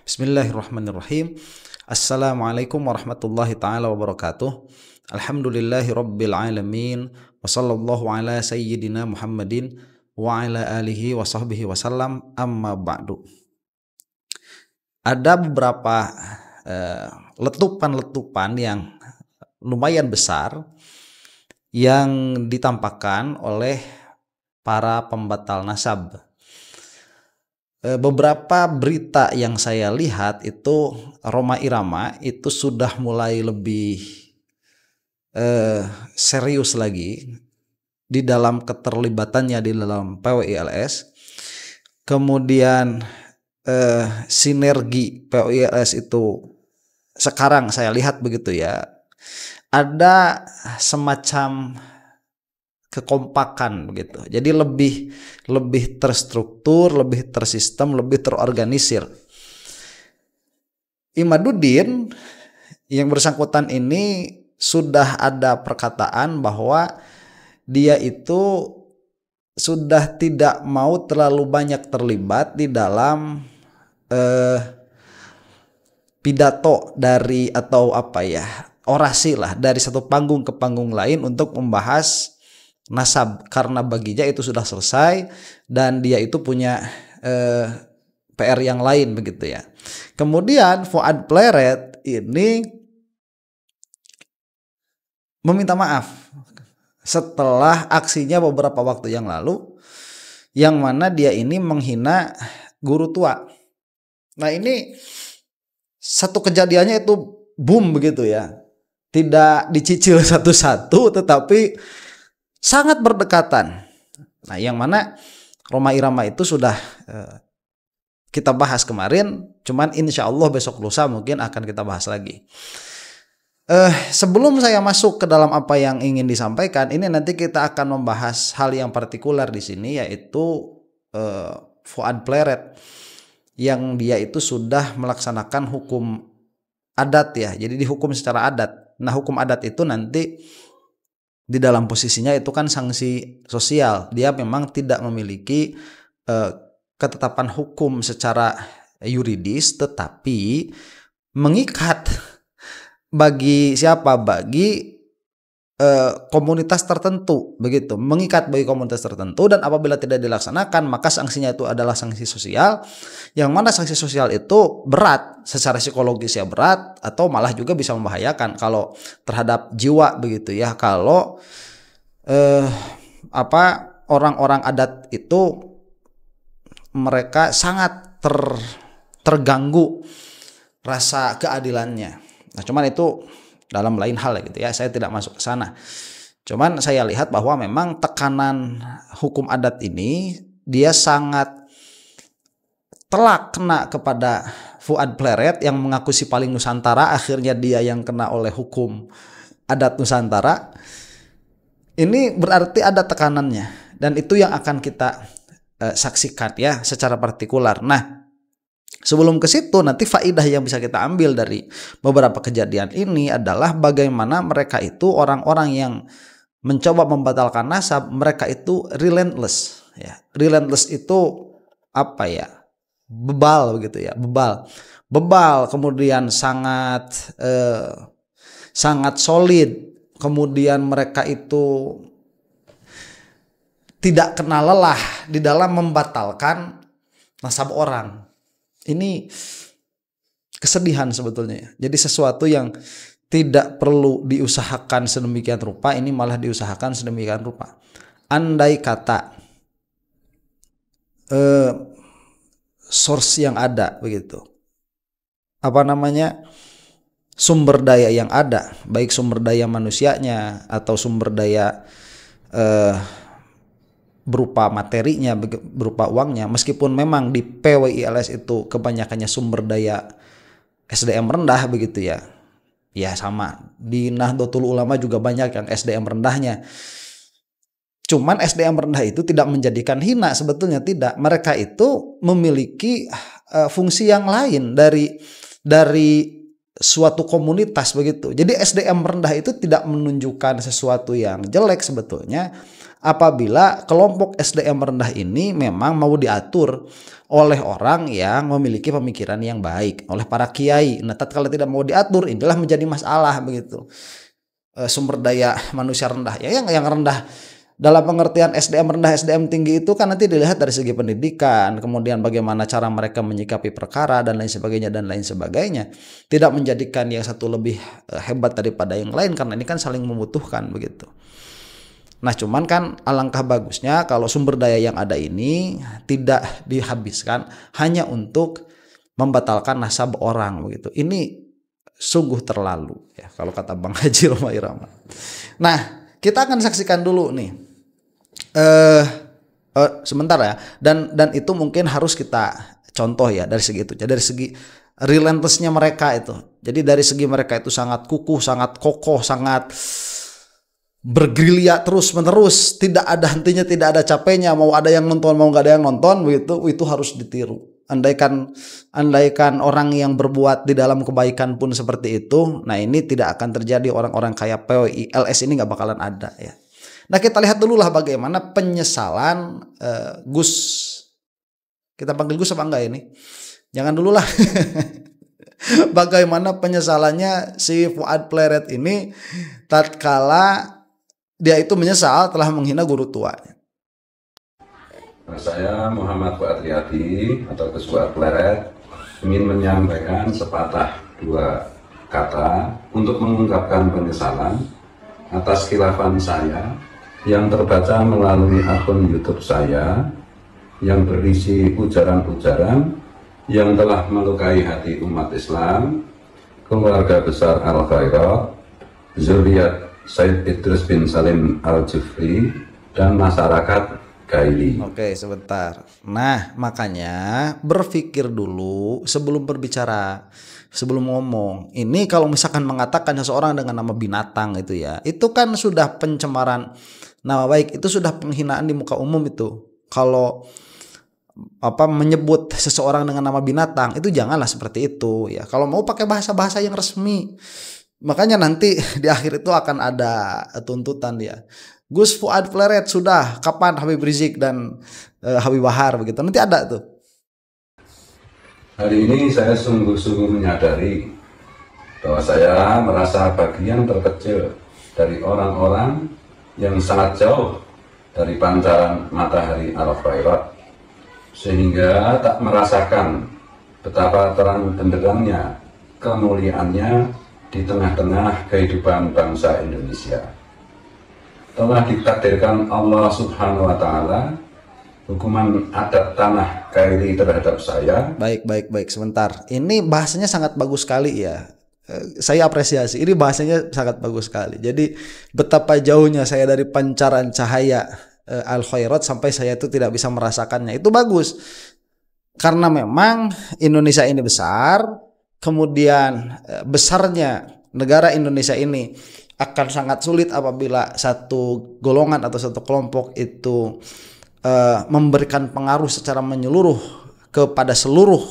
Bismillahirrahmanirrahim. Assalamualaikum warahmatullahi taala wabarakatuh. Alhamdulillahi rabbil alamin. Wa sallallahu ala sayyidina Muhammadin wa ala alihi wa sahbihi wasallam. Amma ba'du. Ada beberapa letupan-letupan yang lumayan besar yang ditampakkan oleh para pembatal nasab. Beberapa berita yang saya lihat itu Rhoma Irama itu sudah mulai lebih serius lagi di dalam keterlibatannya di dalam PWILS. Kemudian sinergi PWILS itu sekarang saya lihat begitu ya, ada semacam kekompakan begitu. Jadi lebih terstruktur, lebih tersistem, lebih terorganisir. Imaduddin yang bersangkutan ini sudah ada perkataan bahwa dia itu sudah tidak mau terlalu banyak terlibat di dalam pidato dari atau orasi lah dari satu panggung ke panggung lain untuk membahas nasab, karena baginya itu sudah selesai dan dia itu punya PR yang lain begitu ya. Kemudian Fuad Pleret ini meminta maaf setelah aksinya beberapa waktu yang lalu, yang mana dia ini menghina guru tua. Nah ini satu kejadiannya itu boom begitu ya, tidak dicicil satu-satu tetapi sangat berdekatan. Nah, yang mana Rhoma Irama itu sudah kita bahas kemarin, cuman insya Allah besok lusa mungkin akan kita bahas lagi. Sebelum saya masuk ke dalam apa yang ingin disampaikan, ini nanti kita akan membahas hal yang partikular di sini, yaitu Fuad Pleret yang dia itu sudah melaksanakan hukum adat ya, jadi dihukum secara adat. Nah, hukum adat itu nanti di dalam posisinya itu kan sanksi sosial. Dia memang tidak memiliki ketetapan hukum secara yuridis, tetapi mengikat bagi siapa? Bagi komunitas tertentu begitu, mengikat bagi komunitas tertentu, dan apabila tidak dilaksanakan maka sanksinya itu adalah sanksi sosial, yang mana sanksi sosial itu berat secara psikologis ya, berat atau malah juga bisa membahayakan kalau terhadap jiwa begitu ya, kalau orang-orang adat itu mereka sangat terganggu rasa keadilannya. Nah, cuman itu dalam lain hal gitu ya, saya tidak masuk ke sana. Cuman saya lihat bahwa memang tekanan hukum adat ini dia sangat telak kena kepada Fuad Pleret yang mengaku si paling Nusantara, akhirnya dia yang kena oleh hukum adat Nusantara. Ini berarti ada tekanannya, dan itu yang akan kita saksikan ya secara partikular. Nah, sebelum ke situ, nanti faidah yang bisa kita ambil dari beberapa kejadian ini adalah bagaimana mereka itu orang-orang yang mencoba membatalkan nasab, mereka itu relentless ya. Relentless itu apa ya? Bebal begitu ya, bebal, kemudian sangat solid, kemudian mereka itu tidak kenal lelah di dalam membatalkan nasab orang. Ini kesedihan sebetulnya. Jadi sesuatu yang tidak perlu diusahakan sedemikian rupa, ini malah diusahakan sedemikian rupa. Andai kata source yang ada begitu, sumber daya yang ada, baik sumber daya manusianya atau sumber daya berupa materinya, berupa uangnya, meskipun memang di PWILS itu kebanyakannya sumber daya SDM rendah begitu ya. Ya sama, di Nahdlatul Ulama juga banyak yang SDM rendahnya. Cuman SDM rendah itu tidak menjadikan hina, sebetulnya tidak. Mereka itu memiliki fungsi yang lain dari suatu komunitas begitu. Jadi SDM rendah itu tidak menunjukkan sesuatu yang jelek sebetulnya. apabila kelompok SDM rendah ini memang mau diatur oleh orang yang memiliki pemikiran yang baik, oleh para kiai. Nah, tatkala tidak mau diatur, inilah menjadi masalah begitu. Sumber daya manusia rendah, ya yang rendah dalam pengertian SDM rendah, SDM tinggi itu kan nanti dilihat dari segi pendidikan, kemudian bagaimana cara mereka menyikapi perkara dan lain sebagainya dan lain sebagainya. Tidak menjadikan yang satu lebih hebat daripada yang lain, karena ini kan saling membutuhkan begitu. Nah, cuman kan alangkah bagusnya kalau sumber daya yang ada ini tidak dihabiskan hanya untuk membatalkan nasab orang begitu. Ini sungguh terlalu ya kalau kata Bang Haji Rhoma Irama. Nah, kita akan saksikan dulu nih. Sebentar ya. Dan itu mungkin harus kita contoh ya dari segi itu. Jadi dari segi relentlessnya mereka itu. Jadi dari segi mereka itu sangat kukuh, sangat kokoh, sangat bergerilya terus menerus, tidak ada hentinya, tidak ada capeknya, mau ada yang nonton mau nggak ada yang nonton begitu, itu harus ditiru. Andaikan orang yang berbuat di dalam kebaikan pun seperti itu, nah ini tidak akan terjadi. Orang-orang kayak PWI LS ini nggak bakalan ada ya. Nah, kita lihat dulu lah bagaimana penyesalan Gus, kita panggil Gus apa enggak ini, jangan dulu lah. Bagaimana penyesalannya si Fuad Pleret ini tatkala dia itu menyesal telah menghina guru tuanya. Saya Muhammad Fuad Riyadi atau Gus Fuad Pleret ingin menyampaikan sepatah dua kata untuk mengungkapkan penyesalan atas khilafan saya yang terbaca melalui akun YouTube saya yang berisi ujaran-ujaran yang telah melukai hati umat Islam, keluarga besar Al-Khairat, zuriat Said Idrus bin Salim Al-Jufri, dan masyarakat Gaili. Oke, sebentar. Nah, makanya berpikir dulu sebelum berbicara, sebelum ngomong. Ini kalau misalkan mengatakan seseorang dengan nama binatang itu ya, itu kan sudah pencemaran nama baik, itu sudah penghinaan di muka umum itu. Kalau menyebut seseorang dengan nama binatang itu janganlah seperti itu ya. Kalau mau pakai bahasa-bahasa yang resmi. Makanya nanti di akhir itu akan ada tuntutan dia. Gus Fuad Pleret sudah, kapan Habib Rizik dan Habib Bahar begitu. Nanti ada tuh. Hari ini saya sungguh-sungguh menyadari bahwa saya merasa bagian terkecil dari orang-orang yang sangat jauh dari pancaran matahari Al-Khairat, sehingga tak merasakan betapa terang benderangnya kemuliaannya di tengah-tengah kehidupan bangsa Indonesia. Telah ditakdirkan Allah Subhanahu wa Ta'ala hukuman adat tanah Kaili terhadap saya. Baik, sebentar. Ini bahasanya sangat bagus sekali ya. Saya apresiasi. Ini bahasanya sangat bagus sekali. Jadi betapa jauhnya saya dari pancaran cahaya Al-Khairat sampai saya itu tidak bisa merasakannya. Itu bagus. Karena memang Indonesia ini besar, kemudian besarnya negara Indonesia ini akan sangat sulit apabila satu golongan atau satu kelompok itu memberikan pengaruh secara menyeluruh kepada seluruh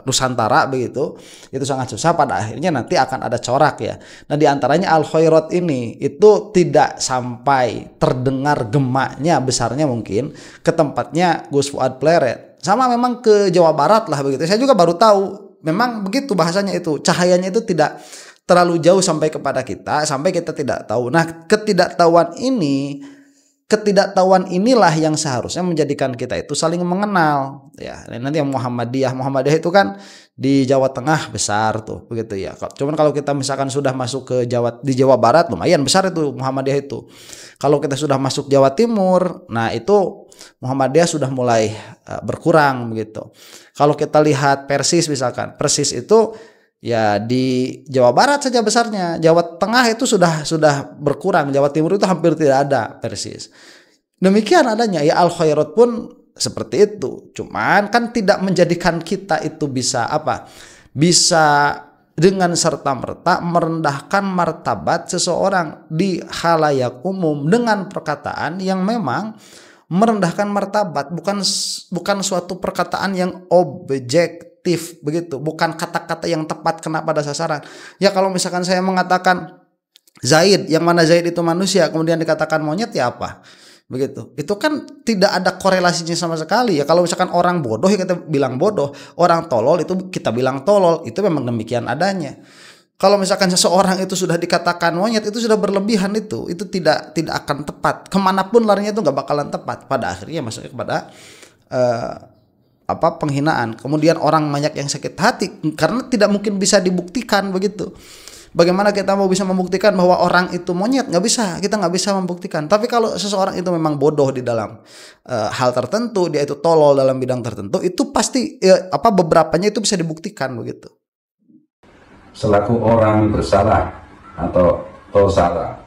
Nusantara begitu. Itu sangat susah, pada akhirnya nanti akan ada corak ya. Nah, diantaranya Al-Khairat ini itu tidak sampai terdengar gemaknya besarnya mungkin ke tempatnya Gus Fuad Pleret, sama memang ke Jawa Barat lah begitu. Saya juga baru tahu memang begitu bahasanya itu, cahayanya itu tidak terlalu jauh sampai kepada kita, sampai kita tidak tahu. Nah, ketidaktahuan inilah yang seharusnya menjadikan kita itu saling mengenal. Ya, nanti yang Muhammadiyah itu kan di Jawa Tengah besar tuh, begitu ya. Cuman kalau kita misalkan sudah masuk ke di Jawa Barat lumayan besar itu Muhammadiyah itu. Kalau kita sudah masuk Jawa Timur, nah itu Muhammadiyah sudah mulai berkurang begitu. Kalau kita lihat Persis misalkan, Persis itu ya di Jawa Barat saja besarnya. Jawa Tengah itu sudah berkurang, Jawa Timur itu hampir tidak ada Persis. Demikian adanya ya Al-Khairat pun seperti itu. Cuman kan tidak menjadikan kita itu bisa bisa dengan serta-merta merendahkan martabat seseorang di khalayak umum dengan perkataan yang memang merendahkan martabat, bukan suatu perkataan yang objektif begitu, bukan kata-kata yang tepat kena pada sasaran. Ya kalau misalkan saya mengatakan Zaid, yang mana Zaid itu manusia, kemudian dikatakan monyet, ya apa? begitu. Itu kan tidak ada korelasinya sama sekali ya. Kalau misalkan orang bodoh ya kita bilang bodoh, orang tolol itu kita bilang tolol, itu memang demikian adanya. Kalau misalkan seseorang itu sudah dikatakan monyet, itu sudah berlebihan, itu tidak akan tepat. Kemanapun larinya itu nggak bakalan tepat. Pada akhirnya masuknya kepada penghinaan. Kemudian orang banyak yang sakit hati karena tidak mungkin bisa dibuktikan begitu. Bagaimana kita mau bisa membuktikan bahwa orang itu monyet? Nggak bisa, kita nggak bisa membuktikan. Tapi kalau seseorang itu memang bodoh di dalam hal tertentu, dia itu tolol dalam bidang tertentu, itu pasti beberapanya itu bisa dibuktikan begitu. Selaku orang bersalah atau salah,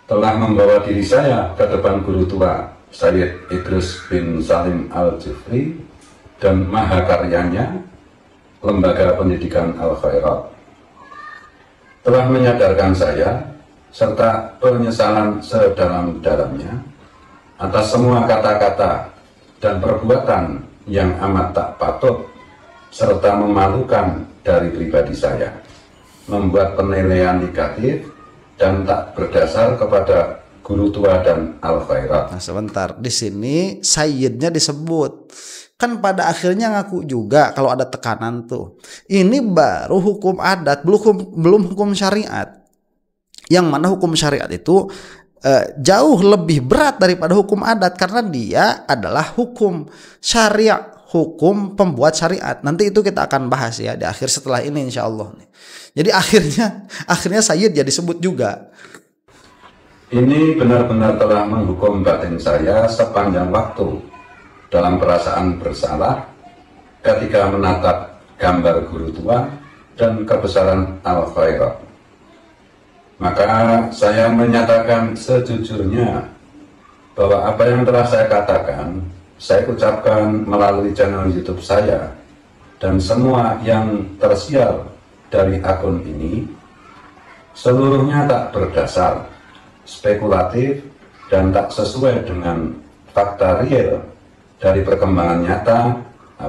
telah membawa diri saya ke depan guru tua Sayyid Idrus bin Salim Al-Jufri dan mahakaryanya Lembaga Pendidikan Al-Khairat, telah menyadarkan saya serta penyesalan sedalam-dalamnya atas semua kata-kata dan perbuatan yang amat tak patut serta memalukan dari pribadi saya, membuat penilaian negatif dan tak berdasar kepada guru tua dan Al-Khairat. Nah, sebentar, di sini sayyidnya disebut. Kan pada akhirnya ngaku juga kalau ada tekanan tuh. Ini baru hukum adat, belum hukum syariat. Yang mana hukum syariat itu jauh lebih berat daripada hukum adat karena dia adalah hukum syariat, hukum pembuat syariat. Nanti itu kita akan bahas ya di akhir setelah ini insya Allah. Jadi akhirnya sayyid ya disebut juga. Ini benar-benar telah menghukum batin saya sepanjang waktu dalam perasaan bersalah ketika menatap gambar guru tua dan kebesaran Al-Khairat. Maka saya menyatakan sejujurnya bahwa apa yang telah saya katakan, saya ucapkan melalui channel YouTube saya dan semua yang tersiar dari akun ini, seluruhnya tak berdasar, spekulatif, dan tak sesuai dengan fakta real dari perkembangan nyata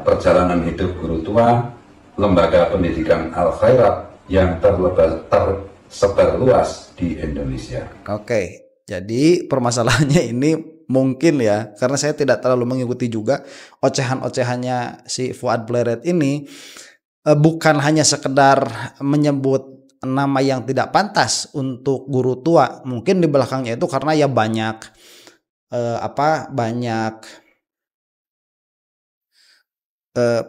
perjalanan hidup guru tua Lembaga Pendidikan Al-Khairat yang tersebar luas di Indonesia. Oke, jadi permasalahannya ini mungkin ya, karena saya tidak terlalu mengikuti juga ocehan-ocehannya si Fuad Pleret ini, bukan hanya sekedar menyebut nama yang tidak pantas untuk guru tua. Mungkin di belakangnya itu karena ya banyak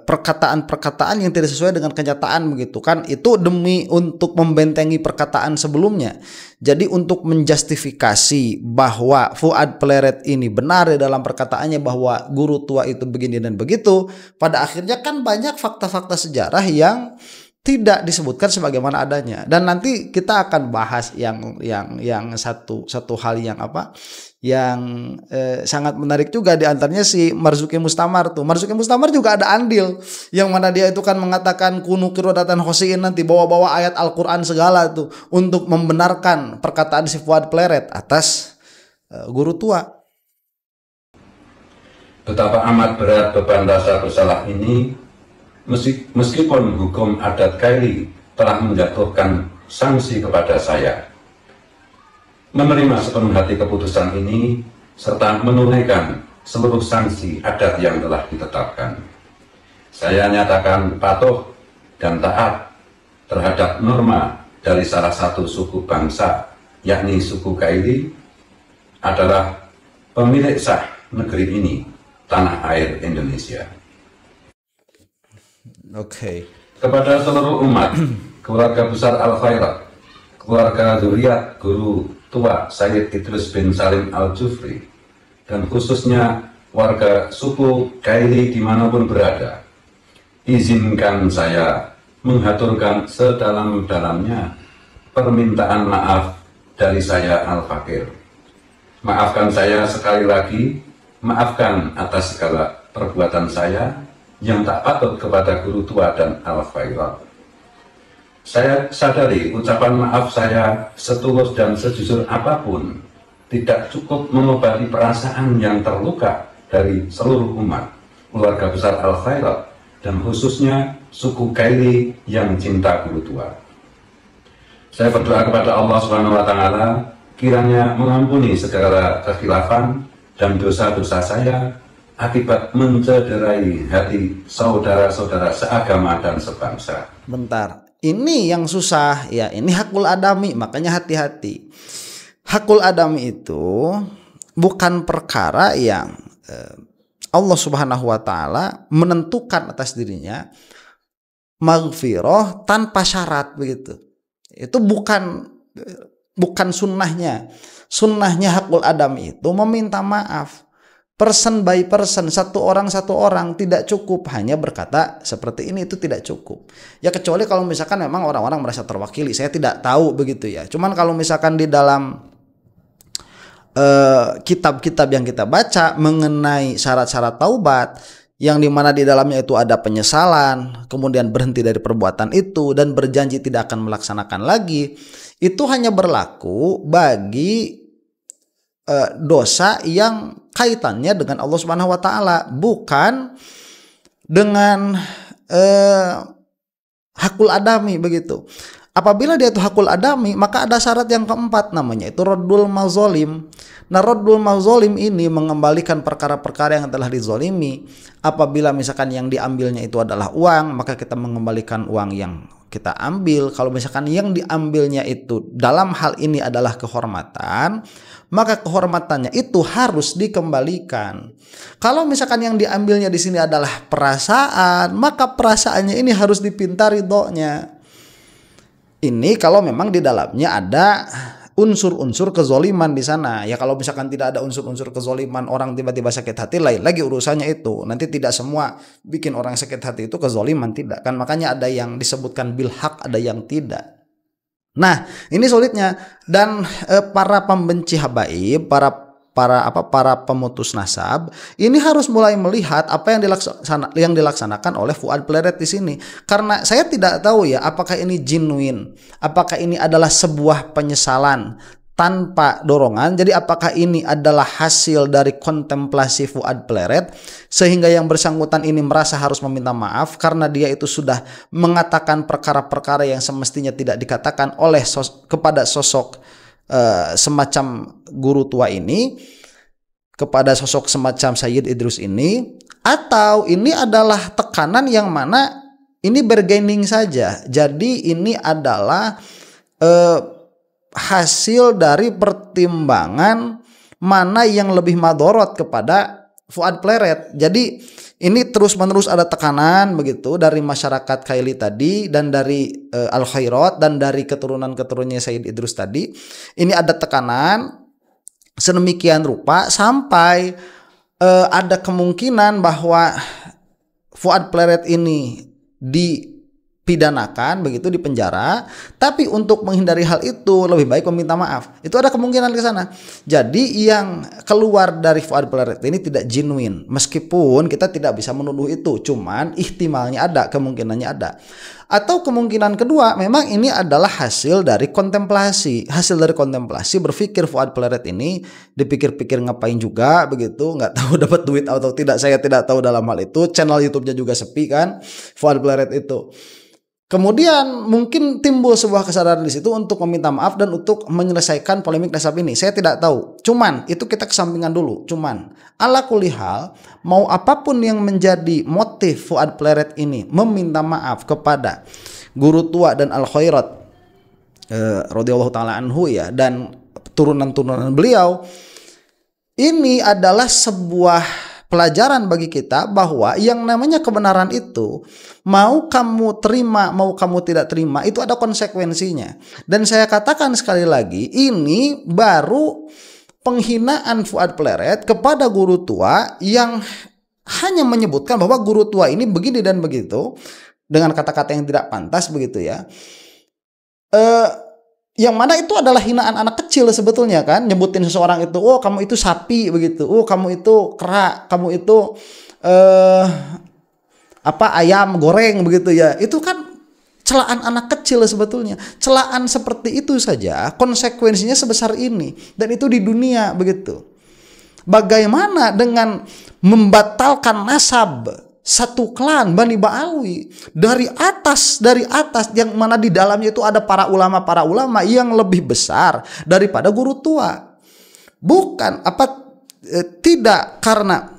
perkataan-perkataan yang tidak sesuai dengan kenyataan begitu kan, itu demi untuk membentengi perkataan sebelumnya. Jadi untuk menjustifikasi bahwa Fuad Pleret ini benar di dalam perkataannya bahwa guru tua itu begini dan begitu, pada akhirnya kan banyak fakta-fakta sejarah yang tidak disebutkan sebagaimana adanya. Dan nanti kita akan bahas yang satu hal yang sangat menarik juga, di antaranya si Marzuki Mustamar tuh. Marzuki Mustamar juga ada andil yang mana dia itu kan mengatakan kunu qiradatan khosiin, nanti bawa-bawa ayat Al-Qur'an segala tuh untuk membenarkan perkataan si Fuad Pleret atas guru tua. Betapa amat berat beban rasa bersalah ini, meskipun hukum adat Kaili telah menjatuhkan sanksi kepada saya. Menerima sepenuh hati keputusan ini serta menunaikan seluruh sanksi adat yang telah ditetapkan. Saya nyatakan patuh dan taat terhadap norma dari salah satu suku bangsa, yakni suku Kaili, adalah pemilik sah negeri ini, tanah air Indonesia. Oke. Kepada seluruh umat, keluarga besar Al-Khairat, keluarga zuriat guru tua Sayyid Idrus bin Salim Al-Jufri, dan khususnya warga suku Kaili dimanapun berada, izinkan saya menghaturkan sedalam-dalamnya permintaan maaf dari saya Al-Fakir. Maafkan saya sekali lagi, maafkan atas segala perbuatan saya yang tak patut kepada guru tua dan Al-Khairat. Saya sadari ucapan maaf saya setulus dan sejujur apapun tidak cukup mengobati perasaan yang terluka dari seluruh umat, keluarga besar Al-Khairat, dan khususnya suku Kaili yang cinta guru tua. Saya berdoa kepada Allah Subhanahu wa Ta'ala kiranya mengampuni segala kekhilafan dan dosa-dosa saya akibat mencederai hati saudara-saudara seagama dan sebangsa. Bentar, ini yang susah ya, ini hakul adami, makanya hati-hati. Hakul adami itu bukan perkara yang Allah Subhanahu wa taala menentukan atas dirinya maghfirah tanpa syarat begitu. Itu bukan sunnahnya. Sunnahnya hakul adami itu meminta maaf. Person by person, satu orang tidak cukup hanya berkata seperti ini, itu tidak cukup. Ya kecuali kalau misalkan memang orang-orang merasa terwakili, saya tidak tahu begitu ya. Cuman kalau misalkan di dalam kitab-kitab yang kita baca mengenai syarat-syarat taubat, yang dimana di dalamnya itu ada penyesalan, kemudian berhenti dari perbuatan itu dan berjanji tidak akan melaksanakan lagi, itu hanya berlaku bagi dosa yang kaitannya dengan Allah Subhanahu wa taala, bukan dengan hakul adami begitu. Apabila dia itu hakul adami, maka ada syarat yang keempat, namanya itu raddul mazolim. Nah, raddul mazolim ini mengembalikan perkara-perkara yang telah dizolimi. Apabila misalkan yang diambilnya itu adalah uang, maka kita mengembalikan uang yang kita ambil. Kalau misalkan yang diambilnya itu dalam hal ini adalah kehormatan, maka kehormatannya itu harus dikembalikan. Kalau misalkan yang diambilnya di sini adalah perasaan, maka perasaannya ini harus dipinta ridhonya. Ini kalau memang di dalamnya ada unsur-unsur kezoliman di sana. Ya kalau misalkan tidak ada unsur-unsur kezoliman, orang tiba-tiba sakit hati, lain lagi urusannya itu. Nanti tidak semua bikin orang sakit hati itu kezoliman, tidak kan? Makanya ada yang disebutkan bil haq, ada yang tidak. Nah, ini sulitnya. Dan para pembenci habaib, para pemutus nasab ini harus mulai melihat apa yang dilaksanakan oleh Fuad Pleret di sini. Karena saya tidak tahu ya, apakah ini genuine, apakah ini adalah sebuah penyesalan tanpa dorongan. Jadi apakah ini adalah hasil dari kontemplasi Fuad Pleret sehingga yang bersangkutan ini merasa harus meminta maaf karena dia itu sudah mengatakan perkara-perkara yang semestinya tidak dikatakan oleh kepada sosok semacam guru tua ini, kepada sosok semacam Sayyid Idrus ini, atau ini adalah tekanan yang mana ini bargaining saja. Jadi ini adalah hasil dari pertimbangan mana yang lebih madorot kepada Fuad Pleret. Jadi ini terus-menerus ada tekanan begitu dari masyarakat Kaili tadi dan dari Al Khairat dan dari keturunan-keturunannya Sayyid Idrus tadi. Ini ada tekanan sedemikian rupa sampai ada kemungkinan bahwa Fuad Pleret ini dipidanakan begitu, di penjara, tapi untuk menghindari hal itu lebih baik meminta maaf. Itu ada kemungkinan ke sana. Jadi yang keluar dari Fuad Pleret ini tidak genuine, meskipun kita tidak bisa menuduh itu, cuman ihtimalnya ada, kemungkinannya ada. Atau kemungkinan kedua, memang ini adalah hasil dari kontemplasi. Hasil dari kontemplasi, berpikir Fuad Pleret ini dipikir-pikir ngapain juga begitu, nggak tahu dapat duit atau tidak, saya tidak tahu dalam hal itu. Channel YouTube-nya juga sepi kan, Fuad Pleret itu. Kemudian mungkin timbul sebuah kesadaran di situ untuk meminta maaf dan untuk menyelesaikan polemik nasab ini. Saya tidak tahu. Cuman itu kita kesampingan dulu. Cuman ala kulli hal, mau apapun yang menjadi motif Fuad Pleret ini meminta maaf kepada guru tua dan Al Khairat radhiyallahu taala anhu ya, dan turunan-turunan beliau, ini adalah sebuah pelajaran bagi kita bahwa yang namanya kebenaran itu mau kamu terima, mau kamu tidak terima, itu ada konsekuensinya. Dan saya katakan sekali lagi, ini baru penghinaan Fuad Pleret kepada guru tua yang hanya menyebutkan bahwa guru tua ini begini dan begitu dengan kata-kata yang tidak pantas begitu ya. Yang mana itu adalah hinaan anak kecil sebetulnya kan, nyebutin seseorang itu, oh kamu itu sapi begitu, oh kamu itu kera, kamu itu ayam goreng begitu ya. Itu kan celaan anak kecil sebetulnya. Celaan seperti itu saja konsekuensinya sebesar ini, dan itu di dunia begitu. Bagaimana dengan membatalkan nasab satu klan Bani Ba'alwi dari atas yang mana di dalamnya itu ada para ulama yang lebih besar daripada guru tua. Bukan tidak karena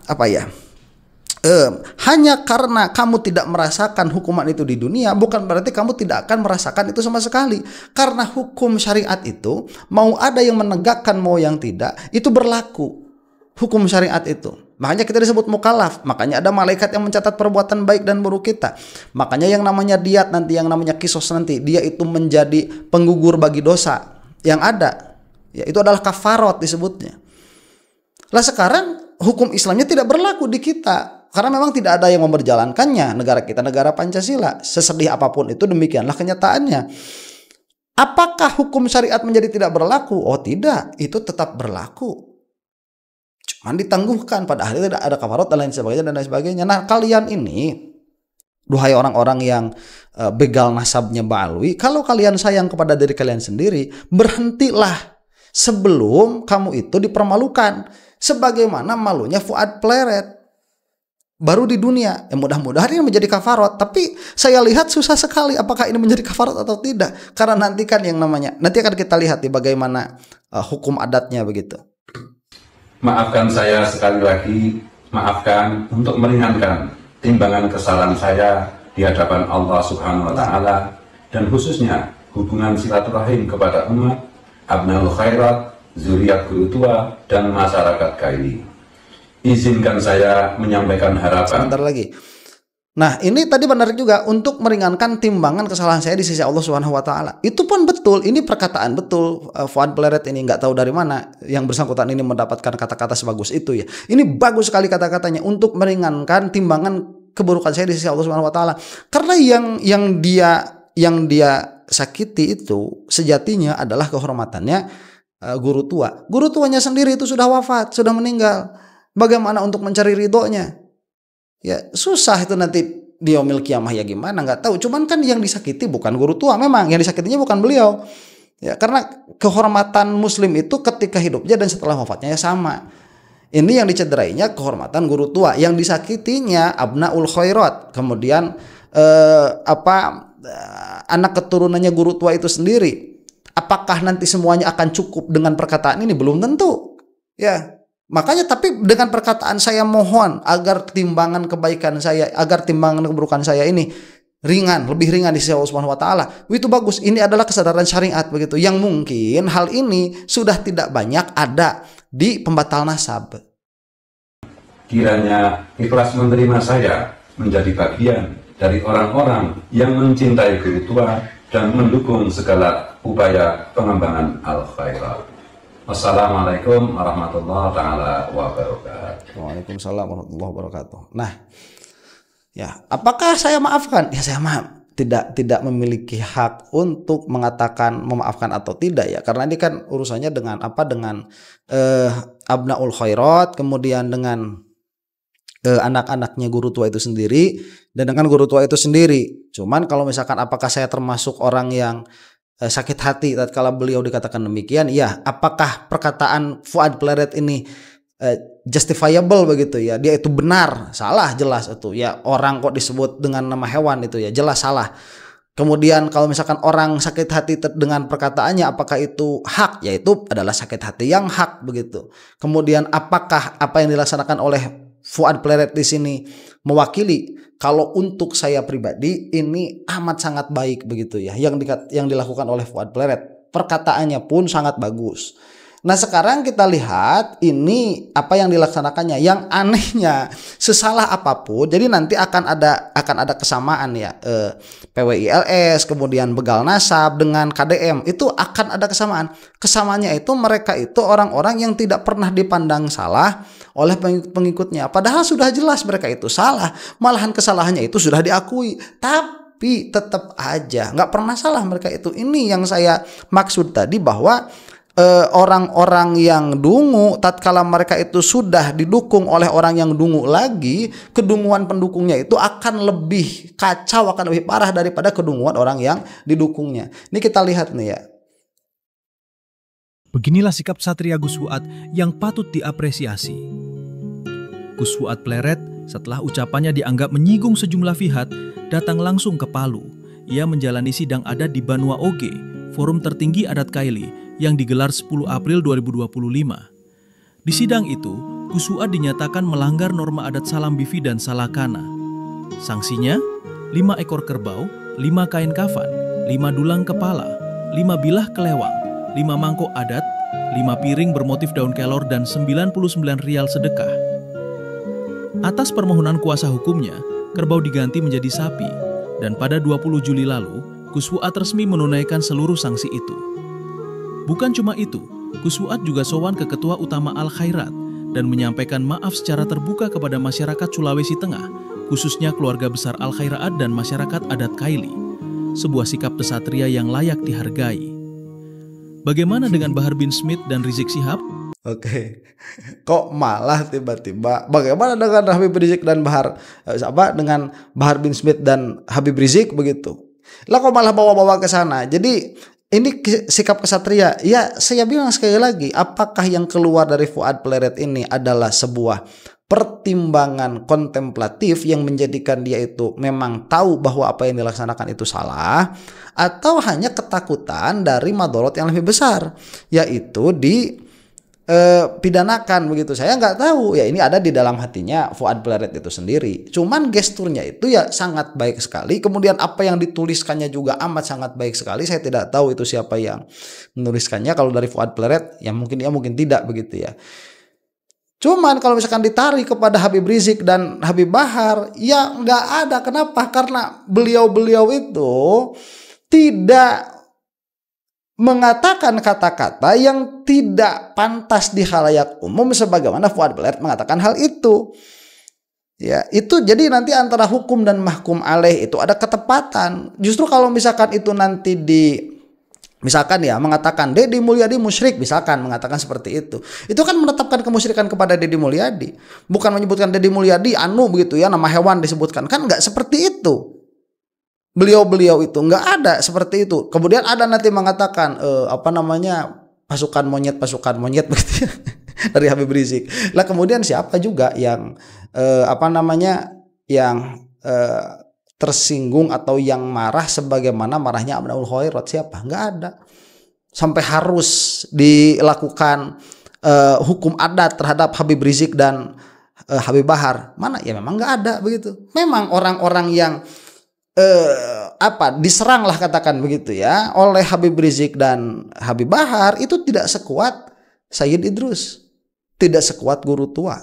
hanya karena kamu tidak merasakan hukuman itu di dunia, bukan berarti kamu tidak akan merasakan itu sama sekali. Karena hukum syariat itu, mau ada yang menegakkan mau yang tidak, itu berlaku. Hukum syariat itu. Makanya kita disebut mukallaf. Makanya ada malaikat yang mencatat perbuatan baik dan buruk kita. Makanya yang namanya diat nanti, yang namanya kisos nanti, dia itu menjadi penggugur bagi dosa yang ada. Ya, itu adalah kafarat disebutnya. Lah sekarang hukum Islamnya tidak berlaku di kita. Karena memang tidak ada yang memperjalankannya. Negara kita negara Pancasila. Sesedih apapun itu, demikianlah kenyataannya. Apakah hukum syariat menjadi tidak berlaku? Oh tidak, itu tetap berlaku. Cuman ditangguhkan, padahal tidak ada kafarat dan lain sebagainya. Nah kalian ini, duhai orang-orang yang begal nasabnya Ba'alwi, kalau kalian sayang kepada diri kalian sendiri, berhentilah sebelum kamu itu dipermalukan. Sebagaimana malunya Fuad Pleret. Baru di dunia, mudah-mudahan ini menjadi kafarat. Tapi saya lihat susah sekali apakah ini menjadi kafarat atau tidak. Karena nanti kan yang namanya, nanti akan kita lihat di bagaimana hukum adatnya begitu. Maafkan saya sekali lagi, maafkan untuk meringankan timbangan kesalahan saya di hadapan Allah Subhanahu wa Ta'ala, dan khususnya hubungan silaturahim kepada umat, abnaul khairat, zuriat guru tua, dan masyarakat kaini. Izinkan saya menyampaikan harapan. Sebentar lagi. Nah ini tadi benar juga, untuk meringankan timbangan kesalahan saya di sisi Allah Subhanahu wa Ta'ala. Itu pun betul, ini perkataan betul. Fuad Pleret ini nggak tahu dari mana yang bersangkutan ini mendapatkan kata-kata sebagus itu ya. Ini bagus sekali kata-katanya, untuk meringankan timbangan keburukan saya di sisi Allah Subhanahu wa Ta'ala. Karena yang dia sakiti itu sejatinya adalah kehormatannya guru tua. Guru tuanya sendiri itu sudah wafat, sudah meninggal. Bagaimana untuk mencari ridhonya? Ya susah itu nanti di yaumil qiyamah, ya gimana nggak tahu. Cuman kan yang disakiti bukan guru tua, memang yang disakitinya bukan beliau. Ya karena kehormatan muslim itu ketika hidupnya dan setelah wafatnya ya sama. Ini yang dicederainya kehormatan guru tua, yang disakitinya abnaul khairat. Kemudian anak keturunannya guru tua itu sendiri. Apakah nanti semuanya akan cukup dengan perkataan ini? Belum tentu. Ya. Makanya tapi dengan perkataan saya mohon agar timbangan kebaikan saya, agar timbangan keburukan saya ini ringan, lebih ringan di sisi Allah Subhanahu wa Ta'ala. Itu bagus. Ini adalah kesadaran syariat begitu. Yang mungkin hal ini sudah tidak banyak ada di pembatal nasab. Kiranya ikhlas menerima saya menjadi bagian dari orang-orang yang mencintai guru tua dan mendukung segala upaya pengembangan al-khairat. Wassalamualaikum warahmatullahi taala wabarakatuh. Waalaikumsalam warahmatullahi wabarakatuh. Nah, ya, apakah saya maafkan? Ya saya maaf. Tidak memiliki hak untuk mengatakan memaafkan atau tidak ya. Karena ini kan urusannya dengan abnaul khairat, kemudian dengan anak-anaknya guru tua itu sendiri, dan dengan guru tua itu sendiri. Cuman kalau misalkan apakah saya termasuk orang yang sakit hati tatkala beliau dikatakan demikian, ya apakah perkataan Fuad Pleret ini justifiable begitu ya, dia itu benar, salah jelas itu ya, orang kok disebut dengan nama hewan itu ya jelas salah. Kemudian kalau misalkan orang sakit hati dengan perkataannya, apakah itu hak? Ya itu adalah sakit hati yang hak begitu. Kemudian apakah apa yang dilaksanakan oleh Fuad Pleret di sini mewakili? Kalau untuk saya pribadi ini amat sangat baik begitu ya, yang dilakukan oleh Fuad Pleret. Perkataannya pun sangat bagus. Nah sekarang kita lihat ini apa yang dilaksanakannya. Yang anehnya sesalah apapun, jadi nanti akan ada kesamaan ya, PWILS kemudian begal nasab dengan KDM itu akan ada kesamaan. Kesamaannya itu mereka itu orang-orang yang tidak pernah dipandang salah oleh pengikutnya. Padahal sudah jelas mereka itu salah, malahan kesalahannya itu sudah diakui. Tapi tetap aja nggak pernah salah mereka itu. Ini yang saya maksud tadi, bahwa orang-orang yang dungu tatkala mereka itu sudah didukung oleh orang yang dungu lagi, kedunguan pendukungnya itu akan lebih kacau, akan lebih parah daripada kedunguan orang yang didukungnya. Ini kita lihat nih ya. Beginilah sikap Satria Gus Fuad yang patut diapresiasi. Gus Fuad Pleret Setelah ucapannya dianggap menyinggung sejumlah pihak, datang langsung ke Palu. Ia menjalani sidang adat di Banua Oge, forum tertinggi adat Kaili, yang digelar 10 April 2025. Di sidang itu, Gus Fuad dinyatakan melanggar norma adat Salam Bivi dan Salakana. Sanksinya, 5 ekor kerbau, 5 kain kafan, 5 dulang kepala, 5 bilah kelewang, 5 mangkok adat, 5 piring bermotif daun kelor, dan 99 rial sedekah. Atas permohonan kuasa hukumnya, kerbau diganti menjadi sapi, dan pada 20 Juli lalu, Gus Fuad resmi menunaikan seluruh sanksi itu. Bukan cuma itu, Gus Fuad juga sowan ke Ketua Utama Al Khairat dan menyampaikan maaf secara terbuka kepada masyarakat Sulawesi Tengah, khususnya keluarga besar Al Khairat dan masyarakat adat Kaili. Sebuah sikap kesatria yang layak dihargai. Bagaimana dengan Bahar bin Smith dan Rizik Syihab? Oke, kok malah tiba-tiba bagaimana dengan Habib Rizik dan dengan Bahar bin Smith dan Habib Rizik begitu? Lah kok malah bawa-bawa ke sana? Jadi ini sikap kesatria. Ya, saya bilang sekali lagi, apakah yang keluar dari Fuad Pleret ini adalah sebuah pertimbangan kontemplatif yang menjadikan dia itu memang tahu bahwa apa yang dilaksanakan itu salah, atau hanya ketakutan dari madorot yang lebih besar, yaitu pidanakan begitu? Saya nggak tahu ya, ini ada di dalam hatinya Fuad Pleret itu sendiri. Cuman gesturnya itu ya sangat baik sekali, kemudian apa yang dituliskannya juga amat sangat baik sekali. Saya tidak tahu itu siapa yang menuliskannya. Kalau dari Fuad Pleret ya mungkin tidak begitu ya. Cuman kalau misalkan ditarik kepada Habib Rizik dan Habib Bahar, ya nggak ada. Kenapa? Karena beliau-beliau itu tidak mengatakan kata-kata yang tidak pantas di khalayak umum sebagaimana Fuad Pleret mengatakan hal itu. Ya, itu jadi nanti antara hukum dan mahkum alaih itu ada ketepatan. Justru kalau misalkan itu nanti misalkan ya mengatakan Deddy Mulyadi musyrik, misalkan mengatakan seperti itu kan menetapkan kemusyrikan kepada Deddy Mulyadi, bukan menyebutkan Deddy Mulyadi begitu ya, nama hewan disebutkan, kan nggak seperti itu. Beliau itu nggak ada seperti itu. Kemudian ada nanti mengatakan pasukan monyet begitu ya, dari Habib Rizik. Lah kemudian siapa juga yang tersinggung atau yang marah sebagaimana marahnya Abdul Khairat? Siapa? Nggak ada. Sampai harus dilakukan hukum adat terhadap Habib Rizik dan Habib Bahar. Mana? Ya memang nggak ada begitu. Memang orang-orang yang diserang lah katakan begitu ya oleh Habib Rizik dan Habib Bahar itu tidak sekuat Sayyid Idrus, tidak sekuat guru tua.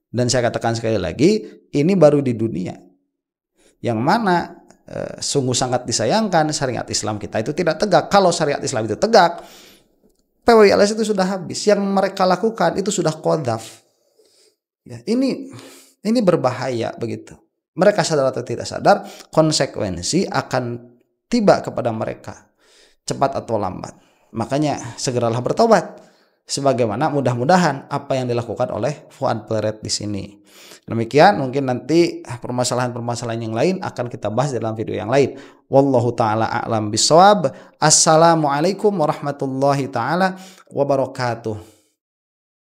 Dan saya katakan sekali lagi, ini baru di dunia, yang mana sungguh sangat disayangkan syariat Islam kita itu tidak tegak. Kalau syariat Islam itu tegak, PWLS itu sudah habis. Yang mereka lakukan itu sudah qadzaf. Ya, ini berbahaya begitu. Mereka sadar atau tidak sadar, konsekuensi akan tiba kepada mereka, cepat atau lambat. Makanya segeralah bertobat, sebagaimana mudah-mudahan apa yang dilakukan oleh Fuad Pleret di sini. Demikian, mungkin nanti permasalahan-permasalahan yang lain akan kita bahas dalam video yang lain. Wallahu taala a'lam bishawab. Assalamualaikum warahmatullahi taala wabarakatuh.